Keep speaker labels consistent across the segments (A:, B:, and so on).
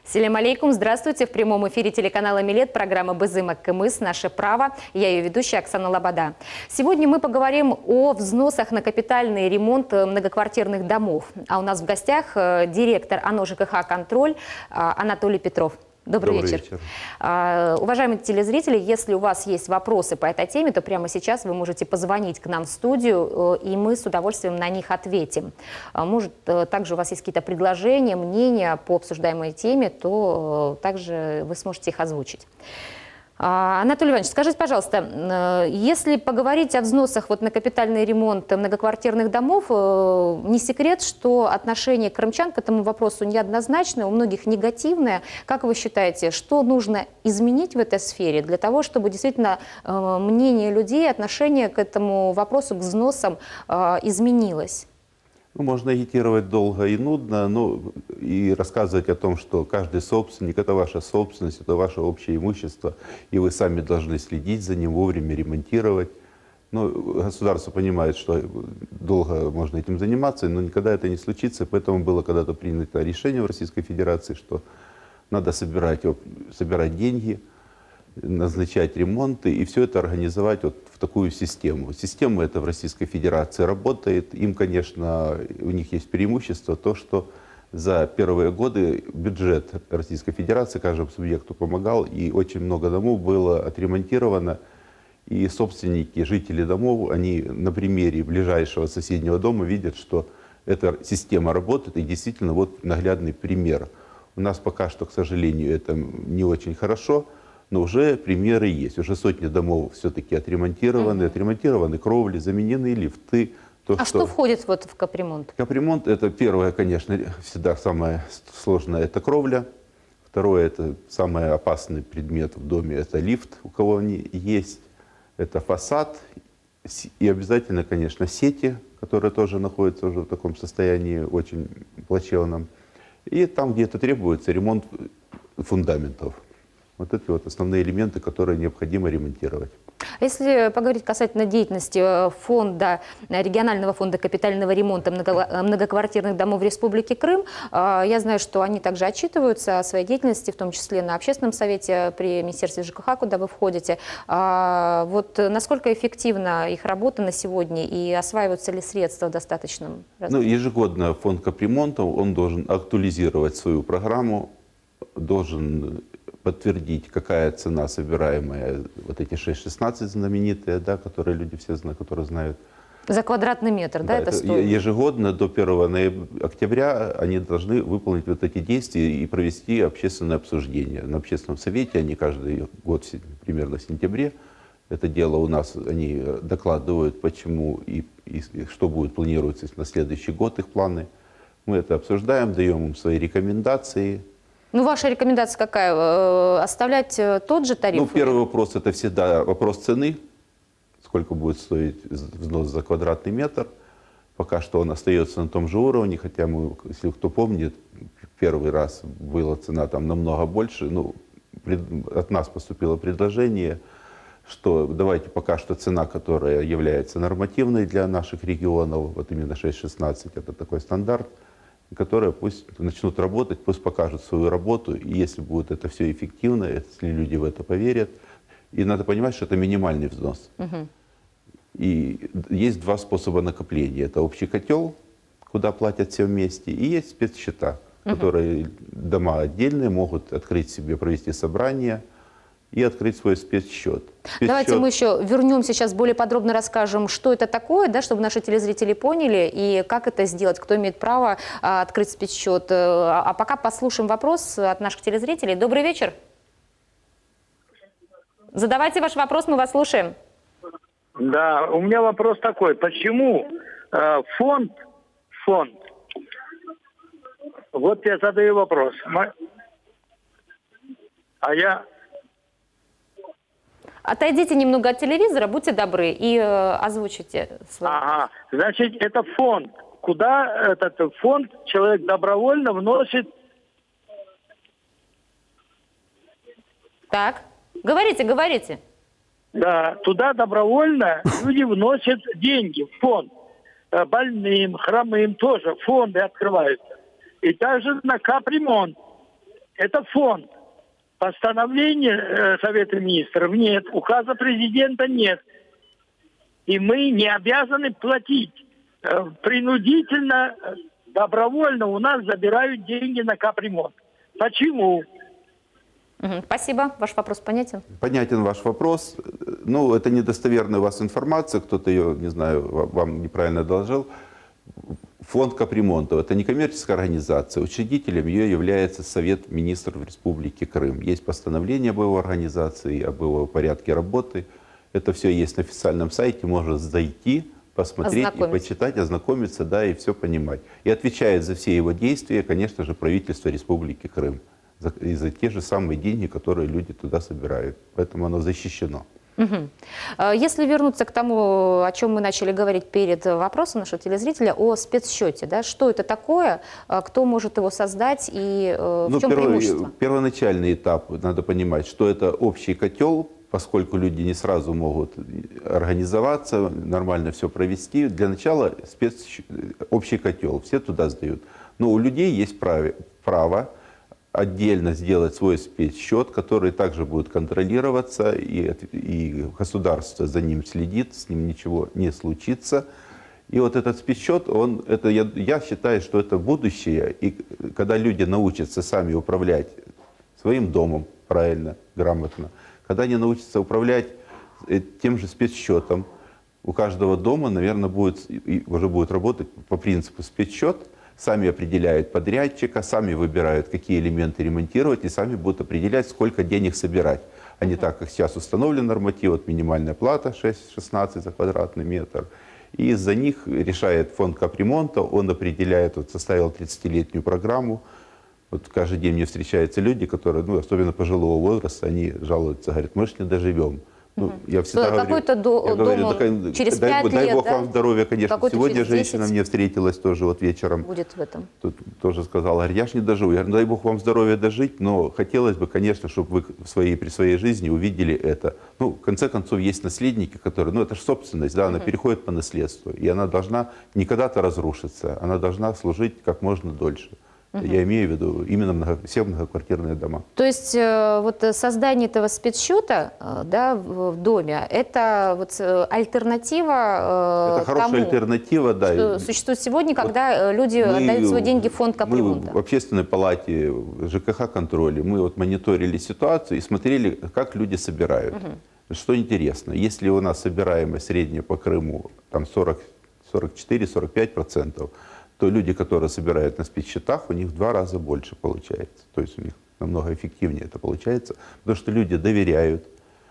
A: Селям алейкум, здравствуйте. В прямом эфире телеканала «Милет» программа «Бызымак Кымыс. Наше право». Я ее ведущая Оксана Лобода. Сегодня мы поговорим о взносах на капитальный ремонт многоквартирных домов. А у нас в гостях директор АНО ЖКХ «Контроль» Анатолий Петров. Добрый вечер. Уважаемые телезрители, если у вас есть вопросы по этой теме, то прямо сейчас вы можете позвонить к нам в студию, и мы с удовольствием на них ответим. Может, также у вас есть какие-то предложения, мнения по обсуждаемой теме, то также вы сможете их озвучить. Анатолий Иванович, скажите, пожалуйста, если поговорить о взносах на капитальный ремонт многоквартирных домов, не секрет, что отношение крымчан к этому вопросу неоднозначное, у многих негативное. Как вы считаете, что нужно изменить в этой сфере для того, чтобы действительно мнение людей, отношение к этому вопросу, к взносам изменилось?
B: Можно агитировать долго и нудно, и рассказывать о том, что каждый собственник – это ваша собственность, это ваше общее имущество, и вы сами должны следить за ним, вовремя ремонтировать. Государство понимает, что долго можно этим заниматься, но никогда это не случится. Поэтому было когда-то принято решение в Российской Федерации, что надо собирать деньги, назначать ремонты и все это организовать в такую систему. Система эта в Российской Федерации работает. Им, конечно, у них есть преимущество, то, что за первые годы бюджет Российской Федерации каждому субъекту помогал, и очень много домов было отремонтировано. И собственники, жители домов, они на примере ближайшего соседнего дома видят, что эта система работает, и действительно наглядный пример. У нас пока что, к сожалению, это не очень хорошо. Но уже примеры есть. Уже сотни домов все-таки отремонтированы. Отремонтированы кровли, заменены лифты.
A: Что входит в капремонт?
B: Капремонт – это первое, конечно, всегда самое сложное – это кровля. Второе – это самый опасный предмет в доме – это лифт, у кого они есть. Это фасад. И обязательно, конечно, сети, которые тоже находятся уже в таком состоянии очень плачевном. И там где-то требуется ремонт фундаментов. Вот эти основные элементы, которые необходимо ремонтировать.
A: Если поговорить касательно деятельности регионального фонда капитального ремонта многоквартирных домов Республики Крым, я знаю, что они также отчитываются о своей деятельности, в том числе на общественном совете при Министерстве ЖКХ, куда вы входите. Насколько эффективна их работа на сегодня и осваиваются ли средства в достаточном размере?
B: Ежегодно фонд капремонта, он должен актуализировать свою программу, должен подтвердить, какая цена собираемая, эти 6,16 знаменитые, которые люди все знают, которые знают.
A: За квадратный метр, это стоит?
B: Ежегодно до 1 октября они должны выполнить эти действия и провести общественное обсуждение. На общественном совете они каждый год, примерно в сентябре, это дело у нас, они докладывают, почему и что будет планироваться на следующий год, их планы. Мы это обсуждаем, даем им свои рекомендации.
A: Ваша рекомендация какая? Оставлять тот же тариф?
B: Первый вопрос – это всегда вопрос цены. Сколько будет стоить взнос за квадратный метр. Пока что он остается на том же уровне, хотя если кто помнит, первый раз была цена намного больше. От нас поступило предложение, что давайте пока что цена, которая является нормативной для наших регионов, именно 6,16 – это такой стандарт, которые пусть начнут работать, пусть покажут свою работу, и если будет это все эффективно, если люди в это поверят. И надо понимать, что это минимальный взнос. И есть два способа накопления. Это общий котел, куда платят все вместе, и есть спецсчета, которые дома отдельные могут открыть себе, провести собрание и открыть свой спецсчет.
A: Давайте мы еще вернемся, сейчас более подробно расскажем, что это такое, чтобы наши телезрители поняли, и как это сделать, кто имеет право открыть спецсчет. А пока послушаем вопрос от наших телезрителей. Добрый вечер. Задавайте ваш вопрос, мы вас слушаем.
C: Да, у меня вопрос такой. Почему фонд, я задаю вопрос,
A: Отойдите немного от телевизора, будьте добры, и озвучите свой вопрос.
C: Значит, это фонд. Куда этот фонд человек добровольно вносит?
A: Так, говорите.
C: Да, туда добровольно люди вносят деньги в фонд. Больным, хромым тоже фонды открываются. И также на капремонт. Это фонд. Постановления Совета Министров нет, указа президента нет. И мы не обязаны платить. Принудительно, добровольно у нас забирают деньги на капремонт. Почему?
A: Спасибо. Ваш вопрос понятен?
B: Понятен ваш вопрос. Ну, это недостоверная у вас информация, кто-то ее, не знаю, вам неправильно доложил. Фонд капремонтов – это некоммерческая организация. Учредителем ее является Совет Министров Республики Крым. Есть постановление об его организации, об его порядке работы. Это все есть на официальном сайте, можно зайти, посмотреть и почитать, ознакомиться, да, и все понимать. И отвечает за все его действия, конечно же, правительство Республики Крым. И за те же самые деньги, которые люди туда собирают. Поэтому оно защищено.
A: Если вернуться к тому, о чем мы начали говорить перед вопросом нашего телезрителя, о спецсчете, да, что это такое, кто может его создать и в чем преимущество?
B: Первоначальный этап, надо понимать, что это общий котел, поскольку люди не сразу могут организоваться, нормально все провести. Для начала общий котел, все туда сдают. Но у людей есть право отдельно сделать свой спецсчет, который также будет контролироваться, и государство за ним следит, с ним ничего не случится. И вот этот спецсчет, я считаю, что это будущее. И когда люди научатся сами управлять своим домом правильно, грамотно, когда они научатся управлять тем же спецсчетом, у каждого дома, наверное, уже будет работать по принципу спецсчет. Сами определяют подрядчика, сами выбирают, какие элементы ремонтировать, и сами будут определять, сколько денег собирать. А не так, как сейчас установлен норматив, вот минимальная плата 6,16 за квадратный метр. И из-за них решает фонд капремонта, он определяет, вот составил 30-летнюю программу. Вот каждый день мне встречаются люди, которые, особенно пожилого возраста, они жалуются, говорят, мы же не доживем. Я всегда говорю,
A: через 5 лет,
B: дай Бог
A: да?
B: вам здоровья, конечно. Сегодня женщина
A: 10
B: мне встретилась тоже вот вечером.
A: Будет в этом.
B: Тут тоже сказала, говорит, я ж не доживу. Я говорю, дай Бог вам здоровья дожить, но хотелось бы, конечно, чтобы вы при своей жизни увидели это. В конце концов, есть наследники, которые, это же собственность, да, она переходит по наследству, и она должна не когда-то разрушиться, она должна служить как можно дольше. Я имею в виду именно все многоквартирные дома.
A: То есть вот создание этого спецсчета, да, в доме, это вот альтернатива
B: это хорошая
A: тому,
B: альтернатива, да.
A: Что существует сегодня, когда люди отдают свои деньги в фонд капремонта.
B: Мы в общественной палате ЖКХ-контроле мы мониторили ситуацию и смотрели, как люди собирают. Что интересно, если у нас собираемость средняя по Крыму там 44-45%, то люди, которые собирают на спецсчетах, у них в 2 раза больше получается. То есть у них намного эффективнее это получается, потому что люди доверяют,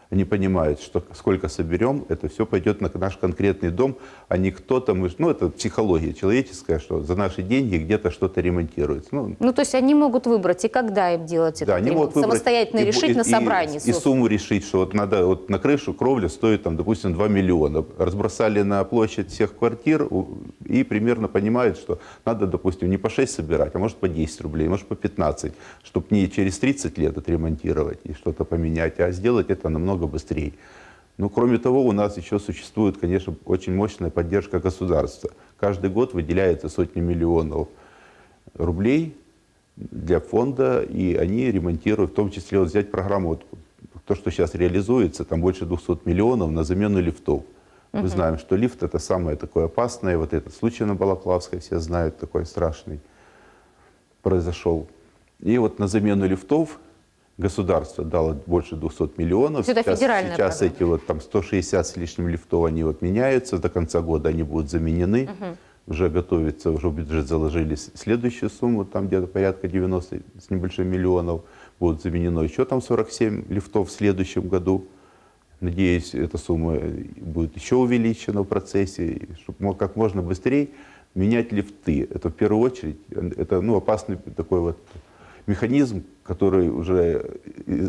B: они понимают, что сколько соберем, это все пойдет на наш конкретный дом, а не кто-то, это психология человеческая, что за наши деньги где-то что-то ремонтируется.
A: То есть они могут выбрать, и когда им делать этот ремонт, самостоятельно решить на собрании.
B: И сумму решить, что надо на крышу, кровля стоит, допустим, 2 миллиона. Разбросали на площадь всех квартир и примерно понимают, что надо, допустим, не по 6 собирать, а может по 10 рублей, может по 15, чтобы не через 30 лет отремонтировать и что-то поменять, а сделать это намного быстрее. Кроме того, у нас еще существует, конечно, очень мощная поддержка государства. Каждый год выделяется сотни миллионов рублей для фонда, и они ремонтируют, в том числе взять программу, то, что сейчас реализуется, там больше 200 миллионов на замену лифтов. Мы знаем, что лифт это самое такое опасное. Вот этот случай на Балаклавской, все знают, такой страшный произошел. И вот на замену лифтов государство дало больше 200 миллионов.
A: Это федеральная
B: сейчас
A: программа.
B: эти 160 с лишним лифтов, они меняются. До конца года они будут заменены. Уже готовится, уже в бюджет заложили следующую сумму, там где-то порядка 90 с небольшим миллионов. Будут заменено еще там 47 лифтов в следующем году. Надеюсь, эта сумма будет еще увеличена в процессе, чтобы как можно быстрее менять лифты. Это в первую очередь, это опасный такой механизм, который уже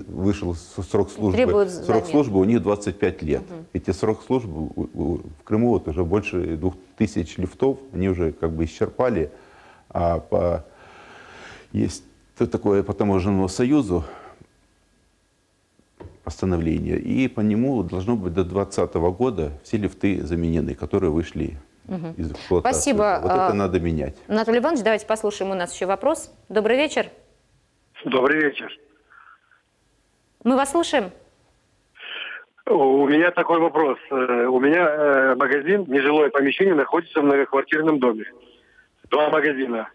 B: вышел срок службы. Срок службы у них 25 лет. Эти срок службы в Крыму уже больше 2000 лифтов, они уже исчерпали. Есть такое по таможенному союзу постановление, и по нему должно быть до 2020 года все лифты заменены, которые вышли из эксплуатации.
A: Спасибо.
B: Вот это надо менять.
A: Анатолий Иванович, давайте послушаем, у нас еще вопрос. Добрый вечер.
D: Добрый вечер.
A: Мы вас слушаем.
D: У меня такой вопрос. У меня магазин, нежилое помещение, находится в многоквартирном доме. 2 магазина.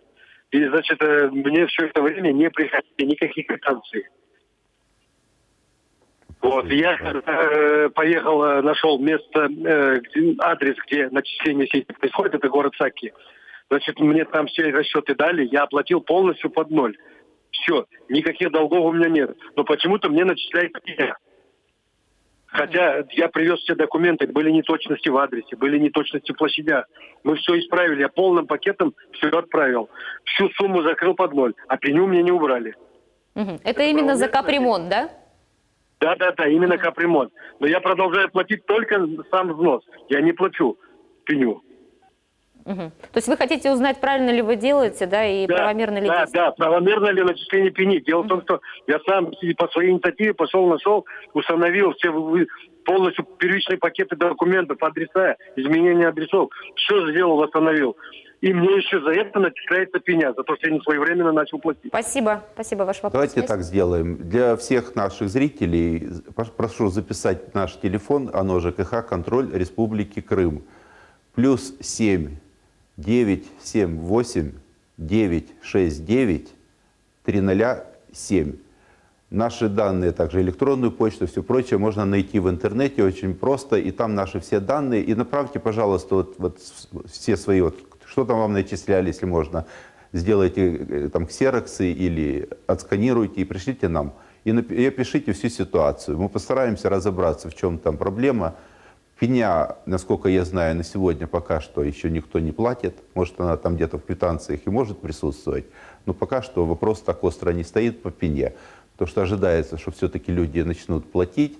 D: И, значит, мне все это время не приходили никаких квитанций. Вот, я поехал, нашел место, адрес, где начисление сети происходит, это город Саки. Значит, мне там все расчеты дали, я оплатил полностью под ноль. Все, никаких долгов у меня нет. Но почему-то мне начисляют меня. Хотя я привез все документы, были неточности в адресе, были неточности в площадях. Мы все исправили, я полным пакетом все отправил. Всю сумму закрыл под ноль, а пеню мне не убрали.
A: Это именно за капремонт, да?
D: Да, именно капремонт. Но я продолжаю платить только сам взнос. Я не плачу пеню.
A: То есть вы хотите узнать, правильно ли вы делаете, да, и правомерно ли действуете?
D: Да, правомерно ли начисление пени. Дело в том, что я сам по своей инициативе пошел, нашел, установил все полностью первичные пакеты документов, адреса, изменения адресов. Все сделал, восстановил. И мне еще за это начисляется пеня, за то, что я не своевременно начал платить.
A: Спасибо, ваш вопрос.
B: Давайте так сделаем. Для всех наших зрителей прошу записать наш телефон, оно ЖКХ «Контроль Республики Крым». +7 978 969 307. Наши данные, также электронную почту, все прочее можно найти в интернете очень просто. И там наши все данные. И направьте, пожалуйста, вот все свои, что там вам начисляли, если можно. Сделайте там ксероксы или отсканируйте и пришлите нам. И опишите всю ситуацию. Мы постараемся разобраться, в чем там проблема. Пеня, насколько я знаю, на сегодня пока что еще никто не платит. Может, она там где-то в квитанциях и может присутствовать. Но пока что вопрос так остро не стоит по пене. Потому что ожидается, что все-таки люди начнут платить.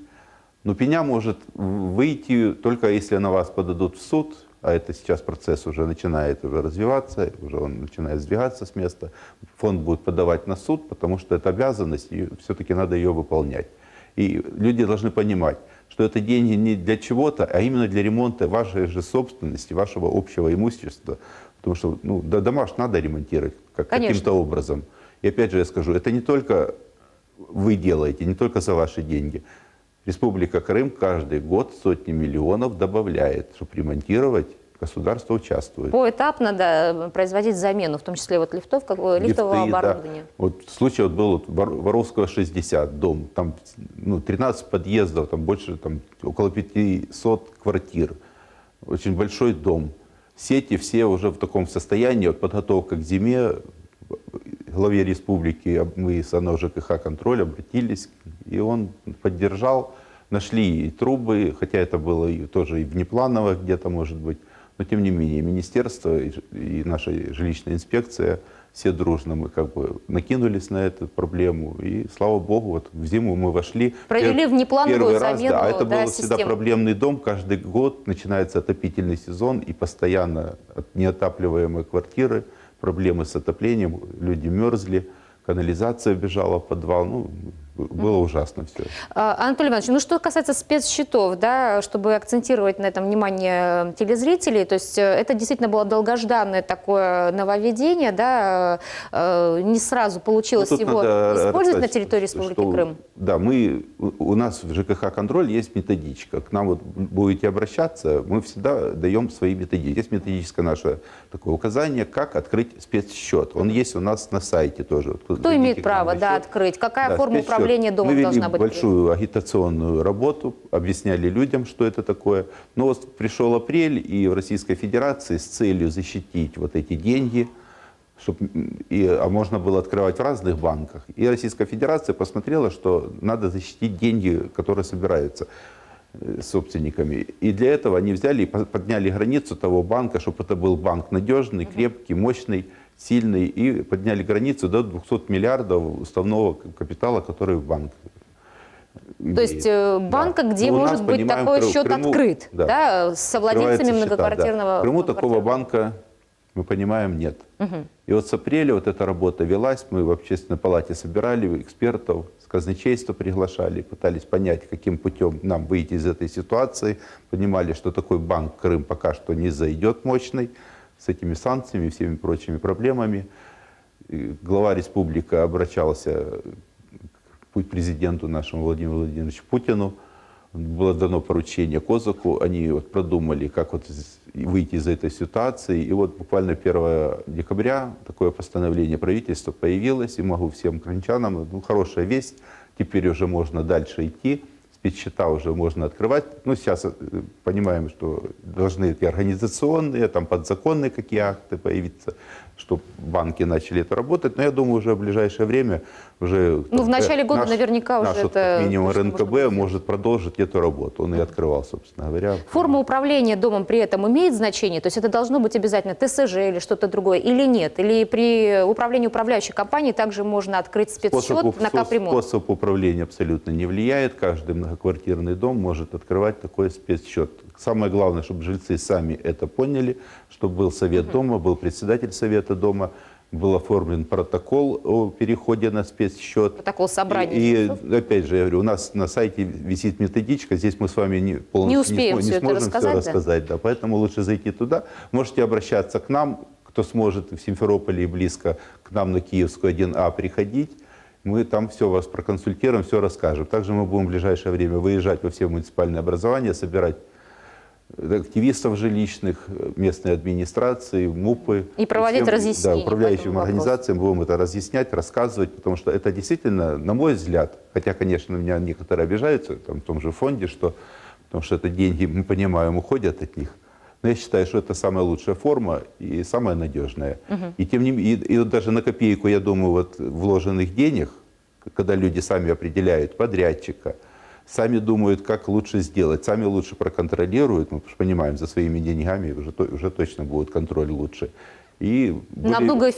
B: Но пеня может выйти только если на вас подадут в суд. А это сейчас процесс уже начинает развиваться, уже он начинает сдвигаться с места. Фонд будет подавать на суд, потому что это обязанность, и все-таки надо ее выполнять. И люди должны понимать, что это деньги не для чего-то, а именно для ремонта вашей же собственности, вашего общего имущества. Потому что дома ж надо ремонтировать каким-то образом. И опять же я скажу, это не только вы делаете, не только за ваши деньги. Республика Крым каждый год сотни миллионов добавляет, чтобы ремонтировать. Государство участвует.
A: Поэтапно, да, производить замену, в том числе лифтового оборудования.
B: Да. Вот случай был Воровского 60, дом, там 13 подъездов, там больше, около 500 квартир. Очень большой дом. Сети все уже в таком состоянии, подготовка к зиме. Главе республики мы с ОНО ЖКХ «Контроль» обратились, и он поддержал. Нашли и трубы, хотя это было тоже и внепланово где-то, может быть. Но тем не менее, министерство и наша жилищная инспекция, все дружно мы накинулись на эту проблему. И слава богу, вот в зиму мы вошли.
A: Провели внеплановую замену.
B: А это был всегда проблемный дом. Каждый год начинается отопительный сезон, и постоянно неотапливаемые квартиры, проблемы с отоплением, люди мерзли, канализация бежала в подвал. Было ужасно все.
A: Анатолий Иванович, что касается спецсчетов, да, чтобы акцентировать на этом внимание телезрителей, то есть это действительно было долгожданное такое нововведение, да, не сразу получилось его использовать на территории Республики Крым.
B: Да, у нас в ЖКХ «Контроль» есть методичка. К нам будете обращаться, мы всегда даем свои методики. Есть методическое наше такое указание, как открыть спецсчет. Он есть у нас на сайте тоже.
A: Кто имеет право открыть? Какая форма управления?
B: Мы вели большую агитационную работу, объясняли людям, что это такое. Но вот пришел апрель, и в Российской Федерации с целью защитить вот эти деньги, а можно было открывать в разных банках. И Российская Федерация посмотрела, что надо защитить деньги, которые собираются собственниками. И для этого они взяли и подняли границу того банка, чтобы это был банк надежный, крепкий, мощный, сильный, и подняли границу до 200 миллиардов уставного капитала, который в банке.
A: То есть банка, где может быть такой счет открыт, да, с совладельцами многоквартирного.
B: В Крыму такого банка, мы понимаем, нет. И вот с апреля вот эта работа велась, мы в Общественной палате собирали экспертов, с казначейства приглашали, пытались понять, каким путем нам выйти из этой ситуации, понимали, что такой банк Крым пока что не зайдет мощный, с этими санкциями и всеми прочими проблемами. глава республики обращался к президенту нашему Владимиру Владимировичу Путину. Было дано поручение Козаку, они вот продумали, как вот выйти из этой ситуации. И вот буквально 1 декабря такое постановление правительства появилось, и могу всем крымчанам, ну, хорошая весть, теперь уже можно дальше идти, спецсчета уже можно открывать. Ну, сейчас понимаем, что должны эти организационные, там подзаконные какие акты появиться, чтобы банки начали это работать. Но я думаю, уже в ближайшее время уже...
A: Ну, в начале года наверняка уже
B: наш,
A: это...
B: Как минимум РНКБ может продолжить эту работу. Он и открывал, собственно говоря.
A: Форма управления домом при этом имеет значение? То есть это должно быть обязательно ТСЖ или что-то другое? Или нет? Или при управлении управляющей компанией также можно открыть спецсчет на капремонт?
B: Способ управления абсолютно не влияет. Каждый многоквартирный дом может открывать такой спецсчет. Самое главное, чтобы жильцы сами это поняли, чтобы был совет дома, был председатель совета дома, был оформлен протокол о переходе на спецсчет.
A: Протокол собрания.
B: И опять же, я говорю, у нас на сайте висит методичка, здесь мы с вами полностью не сможем все рассказать. Да? Поэтому лучше зайти туда. Можете обращаться к нам, кто сможет в Симферополе и близко к нам на Киевскую 1А приходить. Мы там все вас проконсультируем, все расскажем. Также мы будем в ближайшее время выезжать во все муниципальные образования, собирать активистов жилищных, местной администрации, МУПы.
A: И проводить разъяснения.
B: Да, управляющим организациям будем это разъяснять, рассказывать, потому что это действительно, на мой взгляд, хотя, конечно, меня некоторые обижаются, там, в том же фонде, потому что это деньги, мы понимаем, уходят от них. Но я считаю, что это самая лучшая форма и самая надежная. И тем не менее, и даже на копейку, я думаю, вот вложенных денег, когда люди сами определяют подрядчика, сами думают, как лучше сделать, сами лучше проконтролируют, мы понимаем, за своими деньгами уже точно будет контроль лучше. И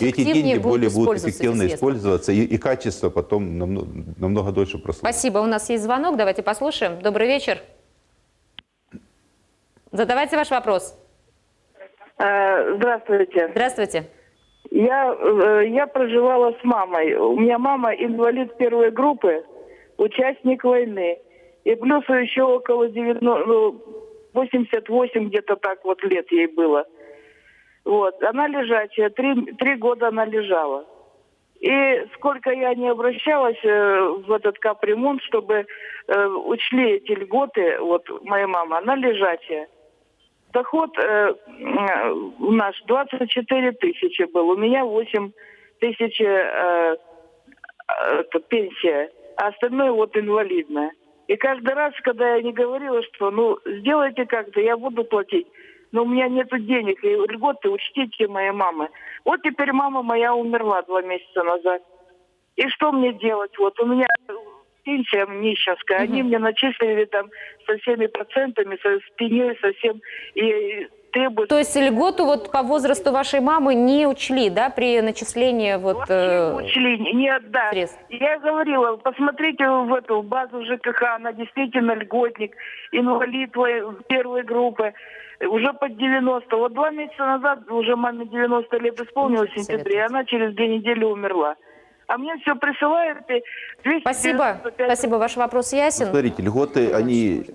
B: эти деньги более будут эффективно использоваться, и качество потом намного дольше прослужит.
A: Спасибо. У нас есть звонок, давайте послушаем. Добрый вечер. Задавайте ваш вопрос.
E: Здравствуйте.
A: Здравствуйте.
E: Я проживала с мамой. У меня мама инвалид 1 группы, участник войны. И плюс еще около 88 где-то так вот лет ей было. Вот. Она лежачая, 3 года она лежала. И сколько я не обращалась в этот капремонт, чтобы учли эти льготы, вот моя мама, она лежачая. Доход наш 24 тысячи был, у меня 8 тысяч пенсия, а остальное вот инвалидное. И каждый раз, когда я не говорила, что ну сделайте как-то, я буду платить, но у меня нет денег, и льготы учтите моей мамы. Вот теперь мама моя умерла 2 месяца назад. И что мне делать? Вот у меня пенсия нищенская, они мне начислили там со всеми процентами, с пеней, со всем, и требуют...
A: То есть льготу вот по возрасту вашей мамы не учли, да, при начислении вот...
E: Вообще не учли, нет, да.
A: Средств.
E: Я говорила, посмотрите в эту базу ЖКХ, она действительно льготник, инвалид 1 группы, уже под 90. Вот 2 месяца назад уже маме 90 лет исполнилось в сентябре, и она через 2 недели умерла. А мне все присылают.
A: Спасибо. Спасибо, ваш вопрос ясен.
B: Смотрите, льготы, они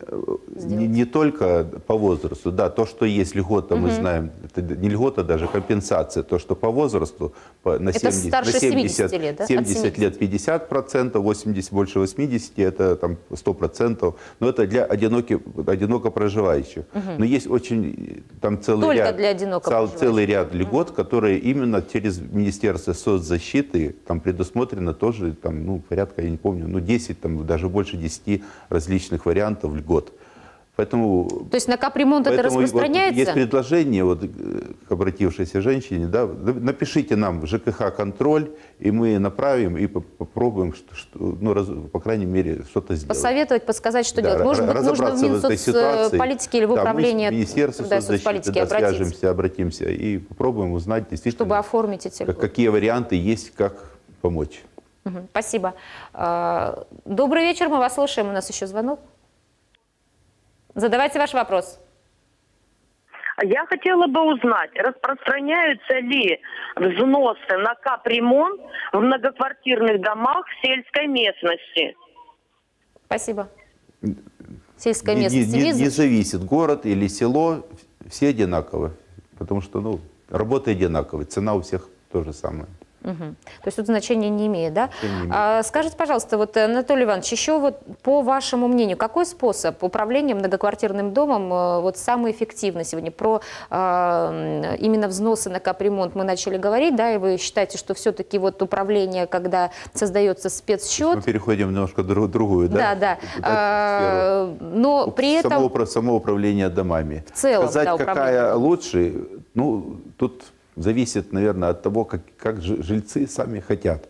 B: не только по возрасту. Да, то, что есть льгота, мы знаем, это не льгота, даже компенсация. То, что по возрасту на 70
A: лет, да?
B: 70 лет 50%, 80, больше 80, это там 100%. Но это для одиноко проживающих. Но есть очень там целый ряд льгот, которые именно через Министерство соцзащиты там предусмотрено тоже, там, ну, порядка, я не помню, ну, 10, там, даже больше 10 различных вариантов льгот. Поэтому,
A: то есть на капремонт это распространяется?
B: Вот есть предложение вот, к обратившейся женщине, да, напишите нам в ЖКХ контроль, и мы направим и попробуем, по крайней мере, что-то сделать.
A: Посоветовать, подсказать, что делать. Может быть, нужно в Минсоцполитики или в управление
B: Министерства соцполитики свяжемся, обратимся и попробуем узнать действительно,
A: чтобы оформить эти льготы.
B: Какие варианты есть, как помочь.
A: Спасибо. Добрый вечер, мы вас слушаем. У нас еще звонок. Задавайте ваш вопрос.
F: Я хотела бы узнать, распространяются ли взносы на капремонт в многоквартирных домах в сельской местности?
A: Спасибо. Сельская местность.
B: Не зависит, город или село, все одинаково. Потому что работа одинаковая, цена у всех то же самое.
A: Мгм. То есть тут значения не имеет, да?
B: Значения не имеет.
A: Скажите, пожалуйста, вот, Анатолий Иванович, еще вот по вашему мнению, какой способ управления многоквартирным домом вот самый эффективный сегодня? Про именно взносы на капремонт мы начали говорить, да, и вы считаете, что все-таки вот управление, когда создается спецсчет...
B: Мы переходим немножко в другую,
A: Да,
B: да?
A: да. Но при этом...
B: Само управление домами.
A: В целом,
B: Сказать,
A: да,
B: какая лучше, ну, тут зависит, наверное, от того, как жильцы сами хотят.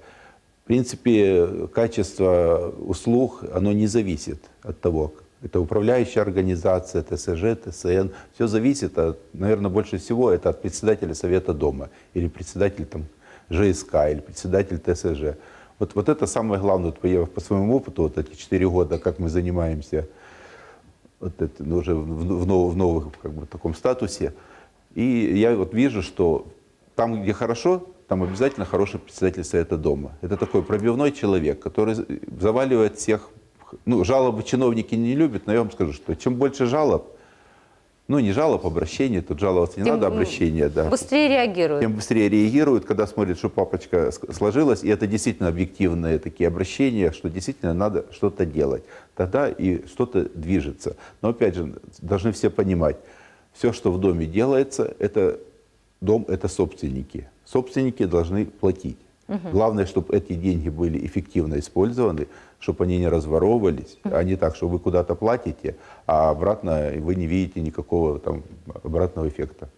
B: В принципе, качество услуг, оно не зависит от того. Это управляющая организация, ТСЖ, ТСН. Все зависит, наверное, больше всего это от председателя совета дома или председателя там, ЖСК или председатель ТСЖ. Вот это самое главное, вот по своему опыту, вот эти 4 года, как мы занимаемся вот это, уже в новом как бы, таком статусе. И я вот вижу, что там, где хорошо, там обязательно хороший председатель совета дома. Это такой пробивной человек, который заваливает всех. Ну, жалобы чиновники не любят, но я вам скажу, что чем больше жалоб, ну, не жалоб, обращений, тут жаловаться не
A: Тем
B: надо, обращения, да.
A: Быстрее реагируют.
B: Тем быстрее реагируют, когда смотрят, что папочка сложилась, и это действительно объективные такие обращения, что действительно надо что-то делать. Тогда и что-то движется. Но опять же, должны все понимать, все, что в доме делается, это дом – это собственники. Собственники должны платить. Главное, чтобы эти деньги были эффективно использованы, чтобы они не разворовывались, а не так, что вы куда-то платите, а обратно вы не видите никакого там обратного эффекта.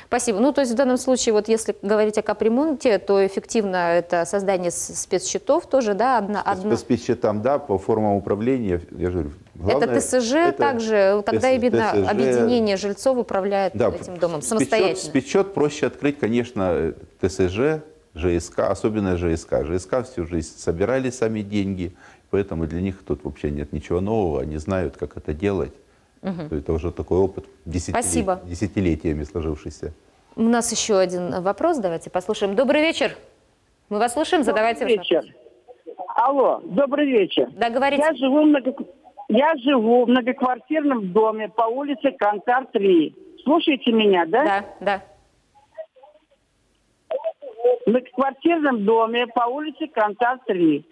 A: Спасибо. Ну, то есть в данном случае, вот если говорить о капремонте, то эффективно это создание спецсчетов тоже, да?
B: По спецсчетам, да, по формам управления, я же говорю, главное,
A: это ТСЖ также, тогда именно
B: ТСЖ,
A: объединение жильцов управляет этим домом самостоятельно.
B: Спецсчет проще открыть, конечно, ТСЖ, ЖСК, особенно ЖСК. ЖСК всю жизнь собирали сами деньги, поэтому для них тут вообще нет ничего нового, они знают, как это делать. Это уже такой опыт десятилетиями сложившийся.
A: У нас еще один вопрос, давайте послушаем. Добрый вечер. Мы вас слушаем, задавайте.
G: Добрый вечер. Алло, добрый вечер.
A: Да, говорите.
G: Я живу в многоквартирном доме по улице Кантар 3. Слушаете меня, да?
A: Да, да.
G: В многоквартирном доме по улице Кантар 3.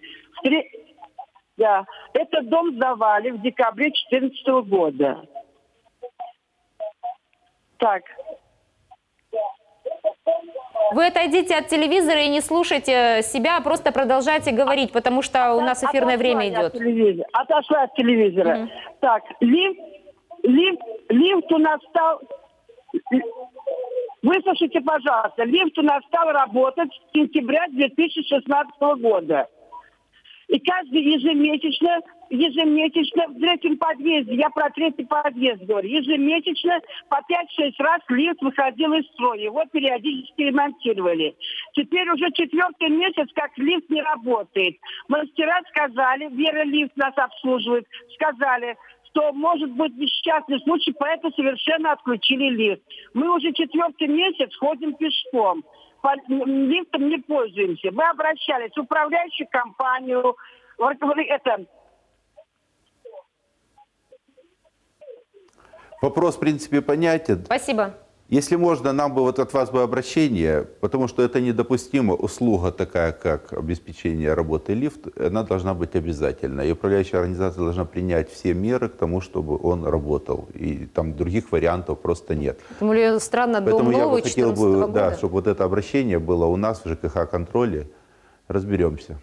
G: Да. Этот дом сдавали в декабре 2014 года. Так.
A: Вы отойдите от телевизора и не слушайте себя, а просто продолжайте говорить, потому что у нас эфирное время идет.
G: Отошла от телевизора. Так, лифт у нас стал... Выслушайте, пожалуйста. Лифт у нас стал работать с сентября 2016 года. И каждый ежемесячно в третьем подъезде, я про третий подъезд говорю, ежемесячно по 5-6 раз лифт выходил из строя. Его периодически ремонтировали. Теперь уже 4-й месяц, как лифт не работает. Мастера сказали, Вера Лифт нас обслуживает, сказали, что может быть несчастный случай, поэтому совершенно отключили лифт. Мы уже 4-й месяц ходим пешком. Лифтом не пользуемся. Мы обращались в управляющую компанию.
B: Вопрос, в принципе, понятен.
A: Спасибо.
B: Если можно, нам бы вот от вас бы обращение, потому что это недопустимо. Услуга такая, как обеспечение работы лифта, она должна быть обязательна. И управляющая организация должна принять все меры к тому, чтобы он работал. И там других вариантов просто нет.
A: Тем более странно, дом
B: Поэтому я бы
A: новый,
B: хотел
A: 14-го
B: бы,
A: года.
B: да, чтобы вот это обращение было у нас в ЖКХ-контроле. Разберемся.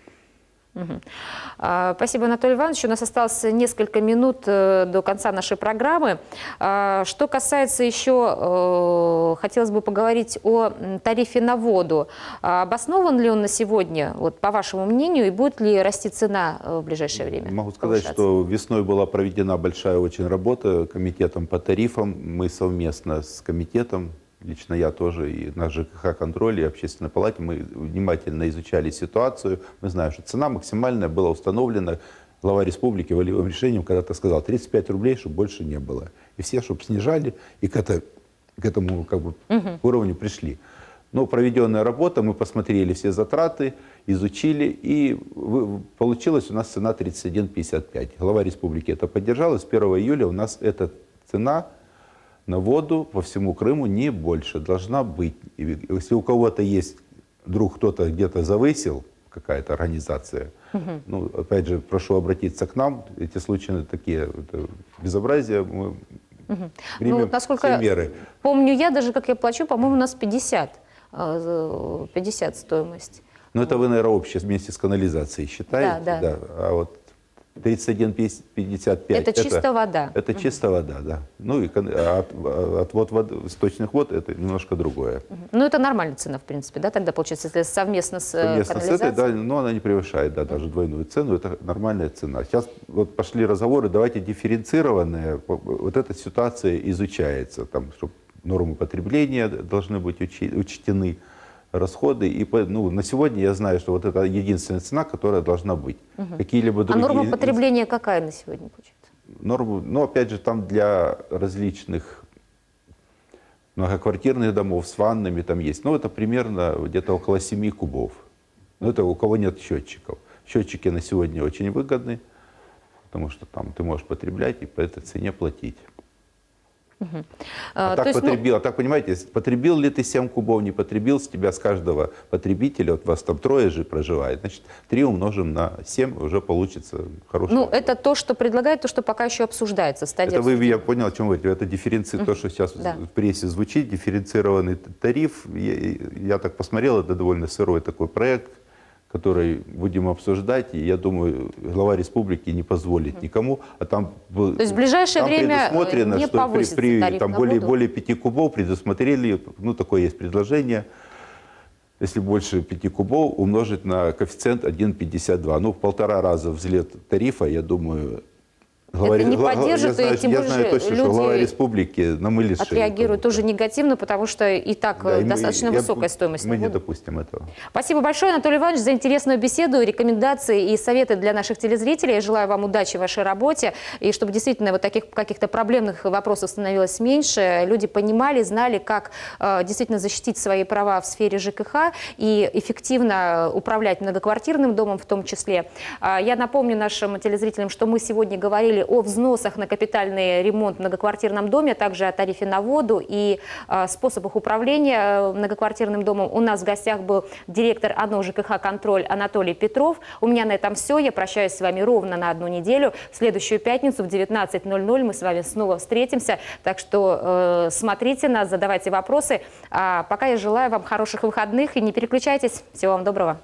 A: Спасибо, Анатолий Иванович. У нас осталось несколько минут до конца нашей программы. Что касается еще, хотелось бы поговорить о тарифе на воду. Обоснован ли он на сегодня, вот, по вашему мнению, и будет ли расти цена в ближайшее время?
B: Могу сказать, что весной была проведена большая очень работа комитетом по тарифам. Мы совместно с комитетом, лично я тоже, и наш ЖКХ-контроль, и общественной палате, мы внимательно изучали ситуацию. Мы знаем, что цена максимальная была установлена. Глава республики волевым решением когда-то сказал 35 рублей, чтобы больше не было. И все, чтобы снижали, и к этому как бы, уровню пришли. Но проведенная работа, мы посмотрели все затраты, изучили, и получилась у нас цена 31,55. Глава республики это поддержала. С 1 июля у нас эта цена на воду по всему Крыму не больше должна быть. И если у кого-то есть вдруг кто-то где-то завысил, какая-то организация, ну, опять же, прошу обратиться к нам. Эти случаи такие, это безобразия, мы примем
A: насколько
B: все меры.
A: помню я, даже как я плачу, по-моему, у нас 50 стоимость.
B: Ну, это вы, наверное, общее вместе с канализацией считаете?
A: Да.
B: А вот 31,55
A: Это чистая вода.
B: Это чистая вода, да. Ну, и отвод воды, источных вод, это немножко другое.
A: Ну, это нормальная цена, в принципе, да, тогда получается, если совместно с
B: Совместно с
A: канализацией?
B: этой, да, но она не превышает, да, даже двойную цену, это нормальная цена. Сейчас вот пошли разговоры, давайте дифференцированные, вот эта ситуация изучается, там, чтобы нормы потребления должны быть учтены, расходы. И ну, на сегодня я знаю, что вот это единственная цена, которая должна быть. Какие-либо другие...
A: А норма потребления какая на сегодня получается?
B: Норму, ну, опять же, там для различных многоквартирных домов с ваннами там есть. Ну, это примерно где-то около 7 кубов. Но это у кого нет счетчиков. Счетчики на сегодня очень выгодны, потому что там ты можешь потреблять и по этой цене платить. Так, понимаете, потребил ли ты 7 кубов, не потребил, с тебя, с каждого потребителя, вот вас там 3 же проживает, значит, 3 умножим на 7, уже получится хороший.
A: Ну, это то, что предлагают, то, что пока еще обсуждается.
B: Это вы, я понял, о чем вы говорите, это дифференция, то, что сейчас в прессе звучит, дифференцированный тариф. Я так посмотрел, это довольно сырой такой проект, который будем обсуждать, и я думаю, глава республики не позволит никому, а там,
A: то есть в ближайшее время
B: предусмотрено,
A: не
B: что при там,
A: более
B: 5 кубов предусмотрели, ну такое есть предложение, если больше 5 кубов умножить на коэффициент 1,52, ну в 1,5 раза взлет тарифа, я думаю.
A: Это не поддержит, и тем
B: я знаю
A: более
B: точно, что глава
A: люди
B: республики намылит шею.
A: Отреагируют тоже негативно, потому что и так достаточно высокая стоимость.
B: Мы не допустим этого.
A: Спасибо большое, Анатолий Иванович, за интересную беседу, рекомендации и советы для наших телезрителей. Я желаю вам удачи в вашей работе, и чтобы действительно вот таких каких-то проблемных вопросов становилось меньше, люди понимали, знали, как действительно защитить свои права в сфере ЖКХ и эффективно управлять многоквартирным домом в том числе. Я напомню нашим телезрителям, что мы сегодня говорили о взносах на капитальный ремонт в многоквартирном доме, а также о тарифе на воду и способах управления многоквартирным домом. У нас в гостях был директор ОНО ЖКХ «Контроль» Анатолий Петров. У меня на этом все. Я прощаюсь с вами ровно на 1 неделю. В следующую пятницу в 19:00 мы с вами снова встретимся. Так что смотрите нас, задавайте вопросы. А пока я желаю вам хороших выходных и не переключайтесь. Всего вам доброго.